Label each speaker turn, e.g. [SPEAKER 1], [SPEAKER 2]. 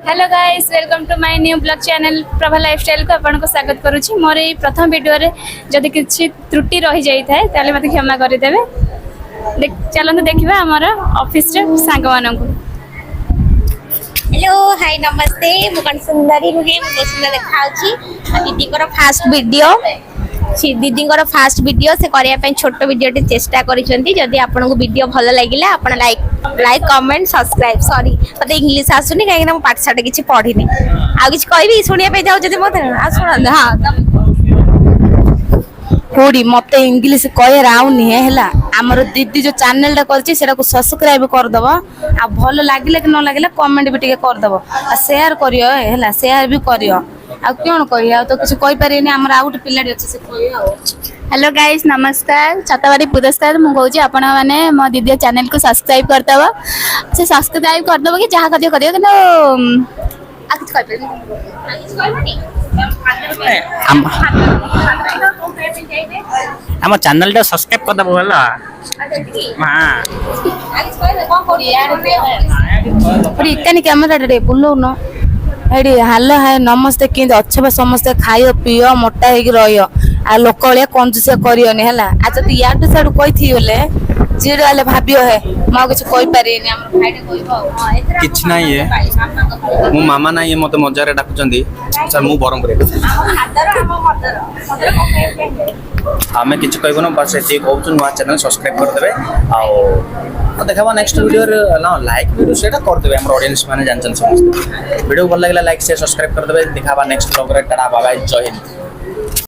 [SPEAKER 1] Hello guys welcome to my new blog channel Prabha lifestyle को आपन को स्वागत करूची। मोर ए प्रथम वीडियो रे जदि किछि त्रुटि रहि जाई थाए ताले मते क्षमा करि देबे। चलंतु देखिबा हमर ऑफिस रे सांगवान को।
[SPEAKER 2] हेलो हाय नमस्ते मुकन सुंदरी रुगे मु सुंदर देखाउची दीदी को फास्ट वीडियो दीदी को फास्ट वीडियो से करिया पे छोट वीडियो टे चेष्टा करिसेंती। जदि आपन को वीडियो भलो लागिला आपन लाइक कमेंट सब्सक्राइब सॉरी मते इंग्लिश आसुनी काहे ना पाठशाठ किछि पढिनी आ किछि कहबी सुनिया पे जाउ जदि मते आ सुन हां
[SPEAKER 3] कोडी मते इंग्लिश कहे राउनी हैला हमर दीदी जो चैनल टा करछि सेरा को सब्सक्राइब कर दबो आ भलो लागिला कि न लागिला कमेंट भी टिके कर दबो आ शेयर करियो हैला शेयर भी करियो आ कोन कहिया तो कुछ कहि परिनी हमर आउट पिलाडी अछि से कहियो।
[SPEAKER 1] हेलो गाइस नमस्कार छतवारी पुरस्कार मु कहूची आपण माने मो दीदी चैनल को सब्सक्राइब कर दबो से सब्सक्राइब कर दबो कि जहा करियो करियो किनो आ किछ कहि परिनी आ किछ कहबनी
[SPEAKER 4] हम चैनल टा सब्सक्राइब कर दबो हला हां
[SPEAKER 3] पुरी इकानी कैमरा रे बुलो न हेडी हालो हाय नमस्ते किंद अच्छे समस्त खाइयो पियो मोटा हेगी रहियो आ लोक बलिया कंजूस करियोनी हला आ जति याडू साडू कहिथि होले जीरो वाले भाबियो है म कुछ कहि पारिनी हमर भाईटे कहिबो
[SPEAKER 4] किछ नाही है मो मामा नाही है मते मजारे डाकुचंदी सर मु बरमपुर हमें किछ कहबो न बस एते कहउछु नुवा चैनल सब्सक्राइब कर देबे आ देखबा नेक्स्ट वीडियो रे लाइक वीडियो सेटा कर देबे हमर ऑडियंस माने जानचन समस्त वीडियो भल लागला लाइक शेयर सब्सक्राइब कर देबे दिखाबा नेक्स्ट ब्लॉग रे टाटा बाय बाय जय हिंद।